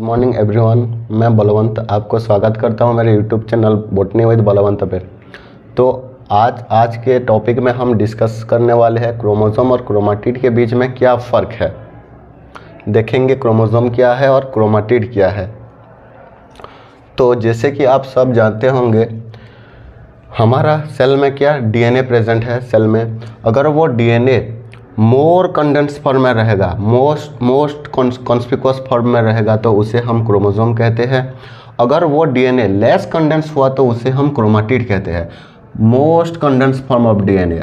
Morning everyone, मैं बलवंत आपको स्वागत करता हूं मेरे YouTube channel botany with Balwant पे। तो आज के टॉपिक में हम डिस्कस करने वाले हैं क्रोमोसोम और क्रोमाटिड के बीच में क्या फ़र्क है। देखेंगे क्रोमोसोम क्या है और क्रोमाटिड क्या है। तो जैसे कि आप सब जानते होंगे, हमारा सेल में क्या डीएनए प्रेजेंट है। सेल में अगर वो डीएनए मोर कंडेंस फॉर्म में रहेगा, मोस्ट कॉन्स्पिकुअस फॉर्म में रहेगा, तो उसे हम क्रोमोसोम कहते हैं। अगर वो डीएनए लेस कंडेंस हुआ तो उसे हम क्रोमाटिड कहते हैं। Most condense form of DNA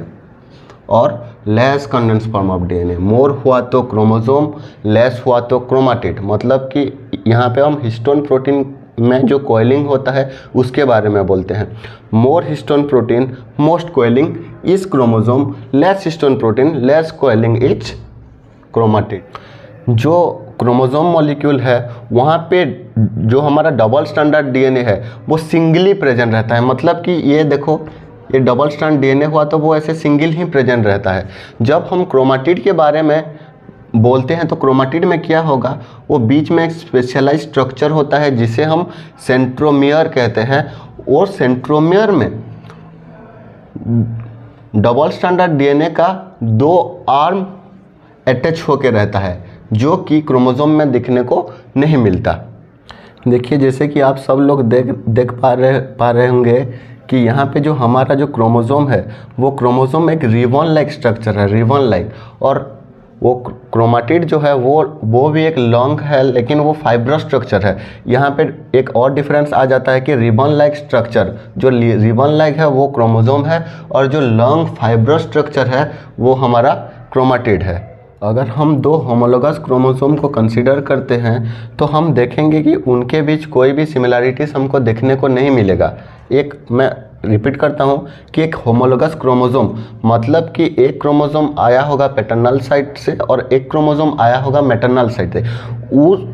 और less condense form of DNA, more हुआ तो क्रोमोसोम, लेस हुआ तो क्रोमाटिड। मतलब कि यहाँ पे हम हिस्टोन प्रोटीन में जो कोइलिंग होता है उसके बारे में बोलते हैं। More histone protein most coiling is chromosome, less histone protein less coiling is chromatid. जो क्रोमोसोम मॉलिक्यूल है वहाँ पे जो हमारा डबल स्टैंडर्ड डीएनए है वो सिंगली प्रेजेंट रहता है। मतलब कि ये देखो, ये डबल स्टैंड डीएनए हुआ तो वो ऐसे सिंगल ही प्रेजेंट रहता है। जब हम क्रोमाटिड के बारे में बोलते हैं तो क्रोमाटिड में क्या होगा, वो बीच में एक स्पेशलाइज स्ट्रक्चर होता है जिसे हम सेंट्रोमियर कहते हैं। और सेंट्रोमियर में डबल स्टैंडर्ड डीएनए का 2 आर्म अटैच होकर रहता है, जो कि क्रोमोसोम में दिखने को नहीं मिलता। देखिए, जैसे कि आप सब लोग देख पा रहे होंगे कि यहाँ पे जो हमारा जो क्रोमोसोम है वो क्रोमोसोम एक रिबन लाइक स्ट्रक्चर है, रिबन लाइक। और वो क्रोमाटिड जो है वो भी एक लॉन्ग है, लेकिन वो फाइब्रस स्ट्रक्चर है। यहाँ पे एक और डिफरेंस आ जाता है कि रिबन लाइक स्ट्रक्चर, जो रिबन लाइक है वो क्रोमोसोम है और जो लॉन्ग फाइब्रस स्ट्रक्चर है वो हमारा क्रोमाटिड है। अगर हम 2 होमोलोगस क्रोमोसोम को कंसीडर करते हैं तो हम देखेंगे कि उनके बीच कोई भी सिमिलैरिटीज हमको देखने को नहीं मिलेगा। मैं रिपीट करता हूँ कि एक होमोलोगस क्रोमोसोम मतलब कि एक क्रोमोसोम आया होगा पैटर्नल साइड से और एक क्रोमोसोम आया होगा मैटरनल साइड से।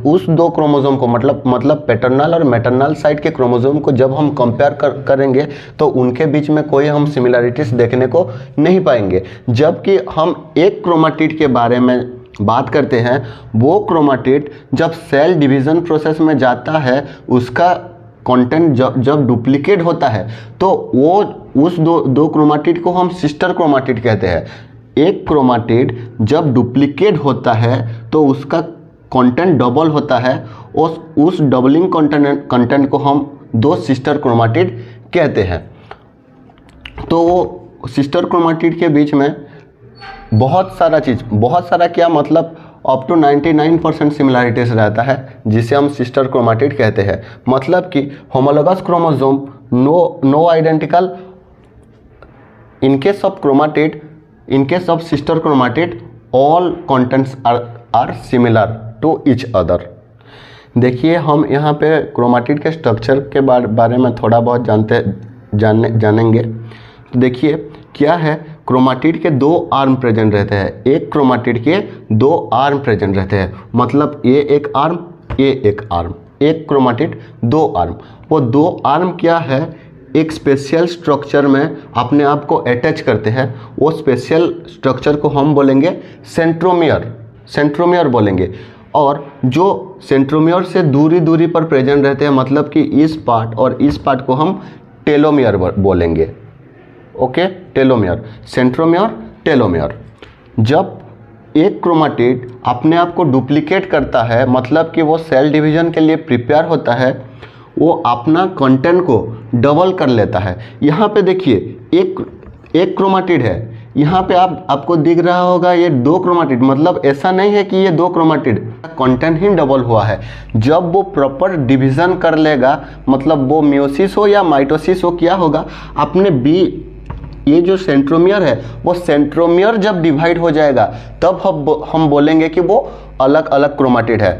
उस 2 क्रोमोसोम को मतलब पैटर्नल और मैटरनल साइड के क्रोमोसोम को जब हम कंपेयर करेंगे तो उनके बीच में कोई हम सिमिलैरिटीज देखने को नहीं पाएंगे। जबकि हम एक क्रोमाटिड के बारे में बात करते हैं, वो क्रोमाटिड जब सेल डिवीज़न प्रोसेस में जाता है, उसका कंटेंट जब डुप्लीकेट होता है तो वो उस दो क्रोमाटिड को हम सिस्टर क्रोमाटिड कहते हैं। एक क्रोमाटिड जब डुप्लीकेट होता है तो उसका कंटेंट डबल होता है और उस डबलिंग कंटेंट को हम 2 सिस्टर क्रोमाटिड कहते हैं। तो वो सिस्टर क्रोमाटिड के बीच में बहुत सारा क्या मतलब अप टू 99% सिमिलैरिटीज रहता है, जिसे हम सिस्टर क्रोमाटिड कहते हैं। मतलब कि homologous chromosome no identical in case of chromatid, in case of sister chromatid all contents are similar to each other. देखिए, हम यहाँ पे क्रोमाटिड के स्ट्रक्चर के बारे में थोड़ा बहुत जानेंगे। तो देखिए क्या है, क्रोमाटिड के 2 आर्म प्रेजेंट रहते हैं। एक क्रोमाटिड के 2 आर्म प्रेजेंट रहते हैं, मतलब ये एक आर्म, ये एक आर्म। एक क्रोमाटिड 2 आर्म। वो 2 आर्म क्या है, एक स्पेशल स्ट्रक्चर में अपने आप को अटैच करते हैं। वो स्पेशल स्ट्रक्चर को हम बोलेंगे सेंट्रोमियर बोलेंगे। और जो सेंट्रोमियर से दूरी पर प्रेजेंट रहते हैं, मतलब कि इस पार्ट और इस पार्ट को हम टेलोमियर बोलेंगे। Okay, telomere, centromere, telomere. जब एक क्रोमाटिड अपने आप को डुप्लीकेट करता है, मतलब कि वो सेल डिवीजन के लिए प्रिपेयर होता है, वो अपना कंटेंट को डबल कर लेता है। यहाँ पे देखिए एक क्रोमाटिड है, यहाँ पे आपको दिख रहा होगा ये 2 क्रोमाटिड। मतलब ऐसा नहीं है कि ये 2 क्रोमाटिड, कंटेंट ही डबल हुआ है। जब वो प्रॉपर डिवीजन कर लेगा, मतलब वो मियोसिस हो या माइटोसिस हो, क्या होगा, अपने ये जो सेंट्रोमियर है वो सेंट्रोमियर जब डिवाइड हो जाएगा तब हम बोलेंगे कि वो अलग अलग क्रोमाटिड है।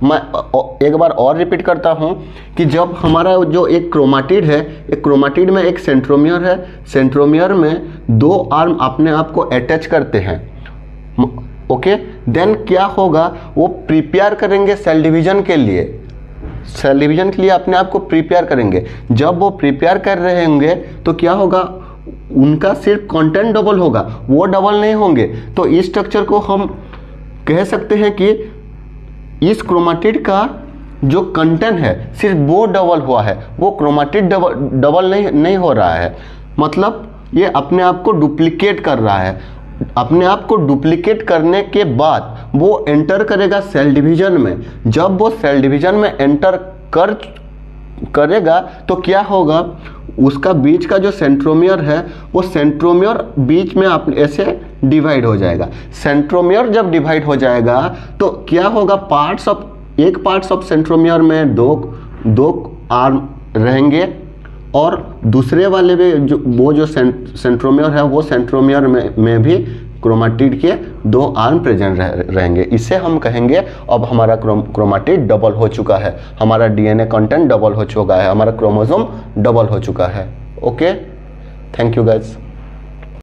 मैं एक बार और रिपीट करता हूँ कि जब हमारा जो एक क्रोमाटिड है, एक क्रोमाटिड में एक सेंट्रोमियर है, सेंट्रोमियर में 2 आर्म अपने आप को अटैच करते हैं। ओके, देन क्या होगा, वो प्रिपेयर करेंगे सेल डिवीजन के लिए। सेल डिवीजन के लिए अपने आप को प्रिपेयर करेंगे। जब वो प्रिपेयर कर रहे होंगे तो क्या होगा, उनका सिर्फ कंटेंट डबल होगा, वो डबल नहीं होंगे। तो इस स्ट्रक्चर को हम कह सकते हैं कि इस क्रोमाटिड का जो कंटेंट है सिर्फ वो डबल हुआ है, वो क्रोमेटिड डबल नहीं हो रहा है। मतलब ये अपने आप को डुप्लीकेट कर रहा है। अपने आप को डुप्लीकेट करने के बाद वो एंटर करेगा सेल डिवीजन में। जब वो सेल डिवीजन में एंटर करेगा तो क्या होगा, उसका बीच का जो सेंट्रोमियर है वो सेंट्रोमियर बीच में आप ऐसे डिवाइड हो जाएगा। सेंट्रोमियर जब डिवाइड हो जाएगा तो क्या होगा, एक पार्ट्स ऑफ सेंट्रोमियर में दो आर्म रहेंगे और दूसरे वाले में जो सेंट्रोमियर है वो सेंट्रोमियर में भी क्रोमेटिड के 2 आर्म प्रेजेंट रहेंगे। इसे हम कहेंगे अब हमारा क्रोमेटिड डबल हो चुका है, हमारा डीएनए कंटेंट डबल हो चुका है, हमारा क्रोमोसोम डबल हो चुका है। Okay, thank you guys.